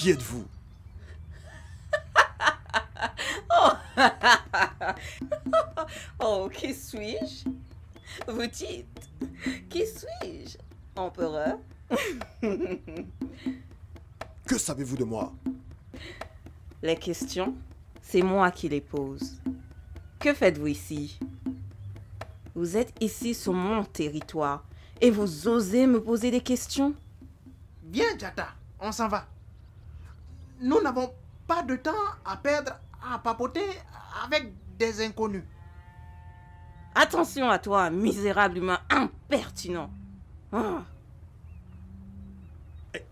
Qui êtes-vous? Oh, qui suis-je? Vous dites, qui suis-je, empereur? Que savez-vous de moi? Les questions, c'est moi qui les pose. Que faites-vous ici? Vous êtes ici sur mon territoire et vous osez me poser des questions? Viens, Jata, on s'en va. Nous n'avons pas de temps à perdre à papoter avec des inconnus. Attention à toi, misérable humain impertinent. Ah.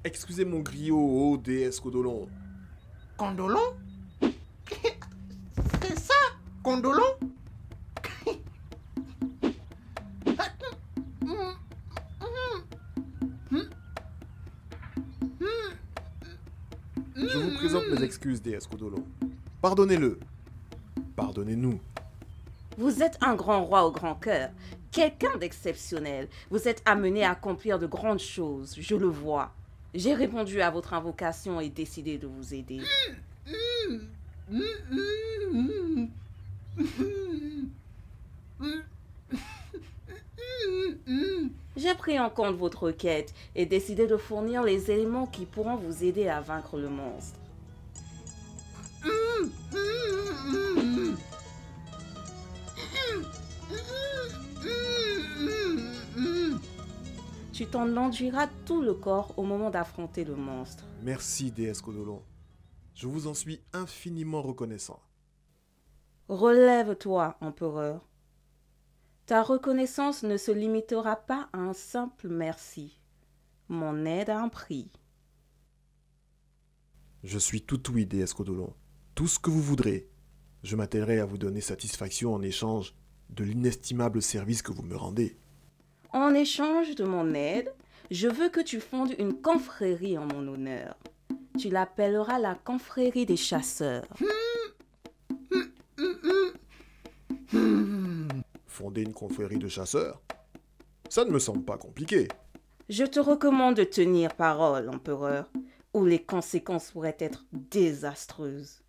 Excusez mon griot, ô déesse Codolon. Condolon? C'est ça, Condolon? Je vous présente mes excuses, déesse Codolon. Pardonnez-le. Pardonnez-nous. Vous êtes un grand roi au grand cœur, quelqu'un d'exceptionnel. Vous êtes amené à accomplir de grandes choses, je le vois. J'ai répondu à votre invocation et décidé de vous aider. J'ai pris en compte votre requête et décidé de fournir les éléments qui pourront vous aider à vaincre le monstre. Tu t'en enduiras tout le corps au moment d'affronter le monstre. Merci, déesse Codolon. Je vous en suis infiniment reconnaissant. Relève-toi, empereur. Ta reconnaissance ne se limitera pas à un simple merci. Mon aide a un prix. Je suis tout oui, déesse Codolon. Tout ce que vous voudrez. Je m'attellerai à vous donner satisfaction en échange de l'inestimable service que vous me rendez. En échange de mon aide, je veux que tu fondes une confrérie en mon honneur. Tu l'appelleras la confrérie des chasseurs. Fonder une confrérie de chasseurs? Ça ne me semble pas compliqué. Je te recommande de tenir parole, empereur, ou les conséquences pourraient être désastreuses.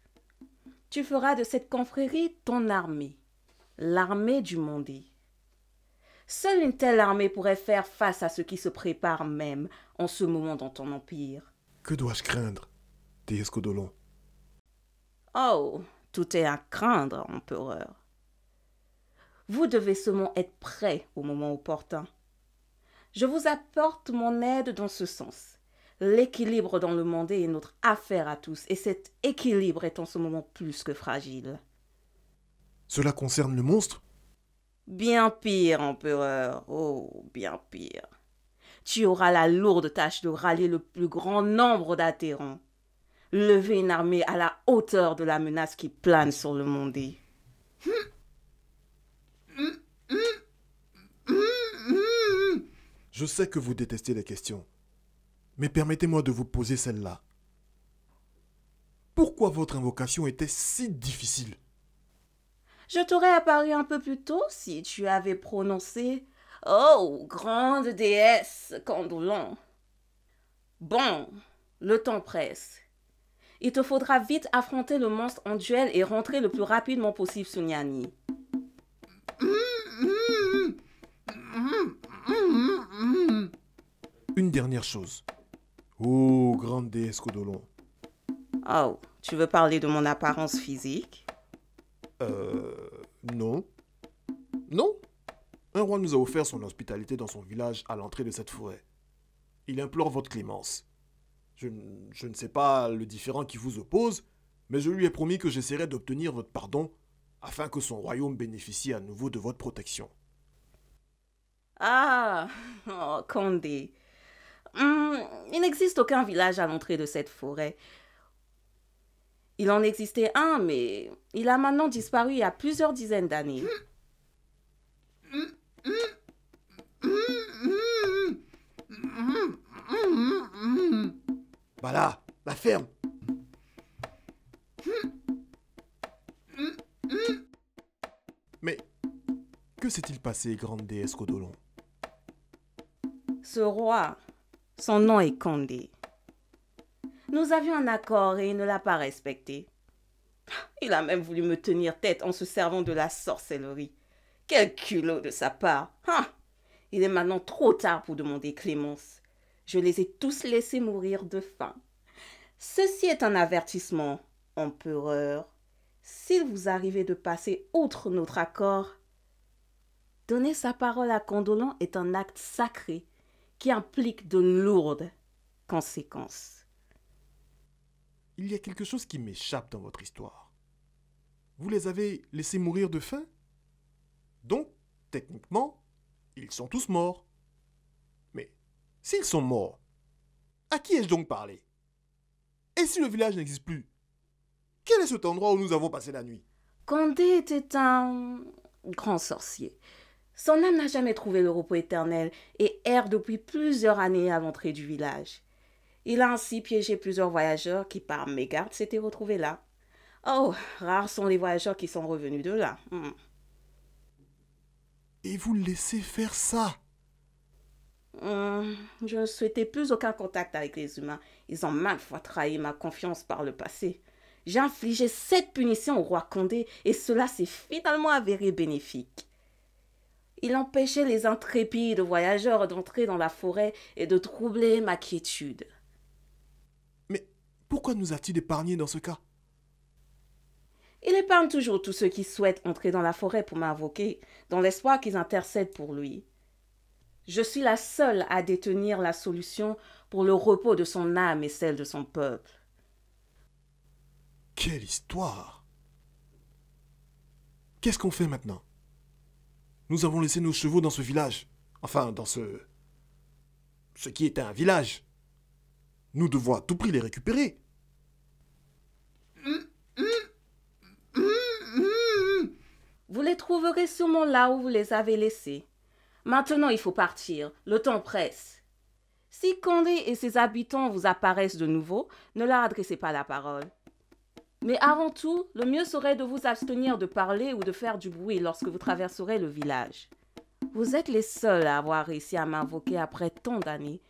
Tu feras de cette confrérie ton armée, l'armée du Mondé. Seule une telle armée pourrait faire face à ce qui se prépare même en ce moment dans ton empire. Que dois-je craindre, déesse Codolon? Oh, tout est à craindre, empereur. Vous devez seulement être prêt au moment opportun. Je vous apporte mon aide dans ce sens. L'équilibre dans le monde est notre affaire à tous, et cet équilibre est en ce moment plus que fragile. Cela concerne le monstre? Bien pire, empereur. Oh, bien pire. Tu auras la lourde tâche de rallier le plus grand nombre d'adhérents. Lever une armée à la hauteur de la menace qui plane sur le monde. Je sais que vous détestez les questions, mais permettez-moi de vous poser celle-là. Pourquoi votre invocation était si difficile? Je t'aurais apparu un peu plus tôt si tu avais prononcé « Oh, grande déesse Condolon !» Bon, le temps presse. Il te faudra vite affronter le monstre en duel et rentrer le plus rapidement possible sur Niani. Une dernière chose. Oh, grande déesse Codolon. Oh, tu veux parler de mon apparence physique? Non. Non. Un roi nous a offert son hospitalité dans son village à l'entrée de cette forêt. Il implore votre clémence. Je ne sais pas le différend qui vous oppose, mais je lui ai promis que j'essaierai d'obtenir votre pardon afin que son royaume bénéficie à nouveau de votre protection. Ah, oh, Condé. Il n'existe aucun village à l'entrée de cette forêt. Il en existait un, mais il a maintenant disparu il y a plusieurs dizaines d'années. Bah là, la ferme. Mais que s'est-il passé, grande déesse Codolon? Ce roi, son nom est Condé. Nous avions un accord et il ne l'a pas respecté. Il a même voulu me tenir tête en se servant de la sorcellerie. Quel culot de sa part. Ah, il est maintenant trop tard pour demander clémence. Je les ai tous laissés mourir de faim. Ceci est un avertissement, empereur. S'il vous arrivait de passer outre notre accord, donner sa parole à Condolant est un acte sacré qui implique de lourdes conséquences. Il y a quelque chose qui m'échappe dans votre histoire. Vous les avez laissés mourir de faim? Donc, techniquement, ils sont tous morts. Mais s'ils sont morts, à qui ai-je donc parlé? Et si le village n'existe plus? Quel est cet endroit où nous avons passé la nuit? Condé était un grand sorcier. Son âme n'a jamais trouvé le repos éternel et erre depuis plusieurs années à l'entrée du village. Il a ainsi piégé plusieurs voyageurs qui, par mégarde, s'étaient retrouvés là. Oh, rares sont les voyageurs qui sont revenus de là. Et vous laissez faire ça? Je ne souhaitais plus aucun contact avec les humains. Ils ont maintes fois trahi ma confiance par le passé. J'ai infligé 7 punitions au roi Condé et cela s'est finalement avéré bénéfique. Il empêchait les intrépides voyageurs d'entrer dans la forêt et de troubler ma quiétude. Mais pourquoi nous a-t-il épargnés dans ce cas? Il épargne toujours tous ceux qui souhaitent entrer dans la forêt pour m'invoquer, dans l'espoir qu'ils intercèdent pour lui. Je suis la seule à détenir la solution pour le repos de son âme et celle de son peuple. Quelle histoire! Qu'est-ce qu'on fait maintenant? Nous avons laissé nos chevaux dans ce village. Enfin, dans ce qui était un village. Nous devons à tout prix les récupérer. Vous les trouverez sûrement là où vous les avez laissés. Maintenant, il faut partir. Le temps presse. Si Condé et ses habitants vous apparaissent de nouveau, ne leur adressez pas la parole. Mais avant tout, le mieux serait de vous abstenir de parler ou de faire du bruit lorsque vous traverserez le village. Vous êtes les seuls à avoir réussi à m'invoquer après tant d'années.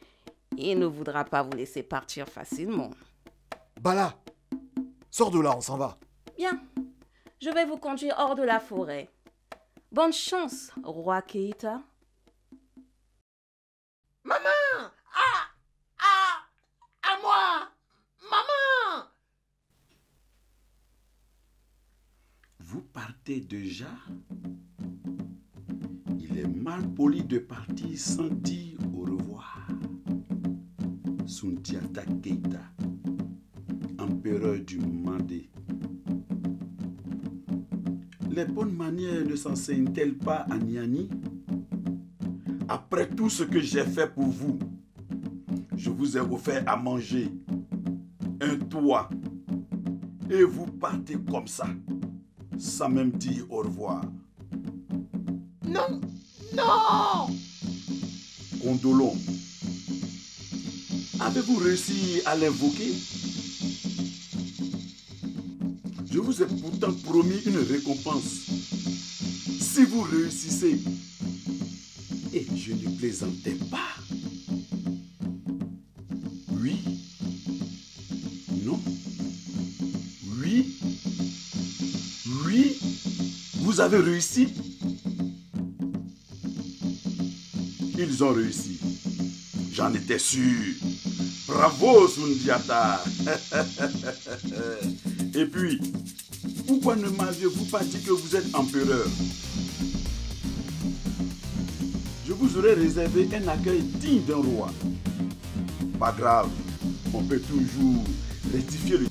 Il ne voudra pas vous laisser partir facilement. Bala, sors de là, on s'en va. Bien, je vais vous conduire hors de la forêt. Bonne chance, roi Keita. Maman! À moi! Maman! Vous partez déjà? Il est mal poli de partir sans dire au revoir. Sundiata Keita, empereur du Mandé. Les bonnes manières ne s'enseignent-elles pas à Niani? Après tout ce que j'ai fait pour vous, je vous ai offert à manger, un toit, et vous partez comme ça, sans même dire au revoir. Non! Non! Condolon, avez-vous réussi à l'invoquer? Je vous ai pourtant promis une récompense. Si vous réussissez, et je ne plaisantais pas. Oui. Non. Oui. Oui. Vous avez réussi. Ils ont réussi. J'en étais sûr. Bravo, Sundiata. Et puis, pourquoi ne m'aviez-vous pas dit que vous êtes empereur? Je vous aurais réservé un accueil digne d'un roi. Pas grave, on peut toujours rectifier le...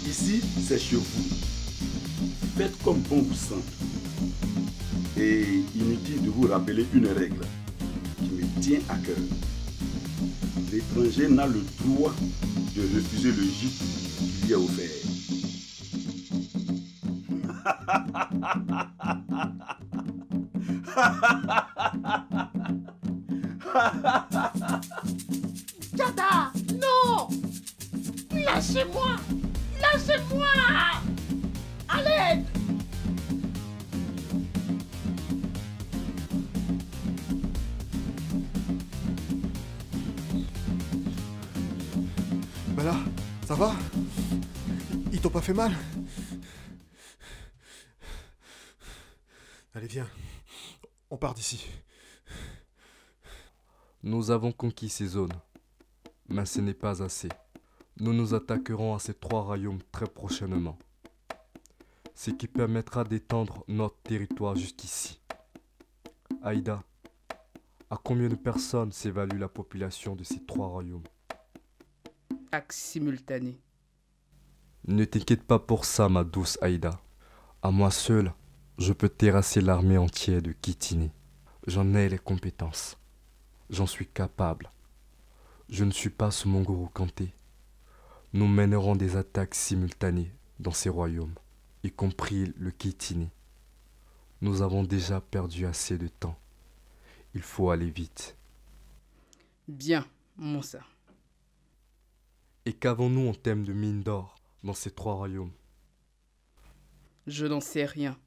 Ici, c'est chez vous. Faites comme bon vous semble. Et inutile de vous rappeler une règle qui me tient à cœur. L'étranger n'a le droit de refuser le gîte qu'il lui a offert. Jada, non! Lâchez-moi! Lâchez-moi! À l'aide! Ils t'ont pas fait mal? Allez, viens. On part d'ici. Nous avons conquis ces zones, mais ce n'est pas assez. Nous nous attaquerons à ces 3 royaumes très prochainement, ce qui permettra d'étendre notre territoire jusqu'ici. Aïda, à combien de personnes s'évalue la population de ces 3 royaumes? Attaque simultanée. Ne t'inquiète pas pour ça, ma douce Aïda. À moi seul, je peux terrasser l'armée entière de Kitini. J'en ai les compétences. J'en suis capable. Je ne suis pas sous mon gourou Kanté. Nous mènerons des attaques simultanées dans ces royaumes, y compris le Kitini. Nous avons déjà perdu assez de temps. Il faut aller vite. Bien, Moussa. Et qu'avons-nous en termes de mines d'or dans ces 3 royaumes? Je n'en sais rien.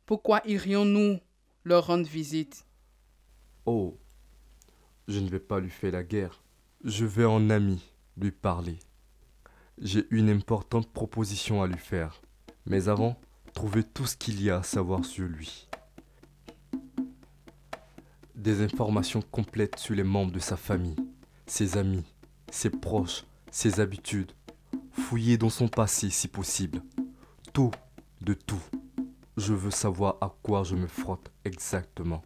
Pourquoi irions-nous leur rendre visite? Oh, je ne vais pas lui faire la guerre. Je vais en ami lui parler. J'ai une importante proposition à lui faire. Mais avant, trouver tout ce qu'il y a à savoir sur lui. Des informations complètes sur les membres de sa famille, ses amis, ses proches, ses habitudes. Fouiller dans son passé si possible. Tout, de tout. Je veux savoir à quoi je me frotte exactement.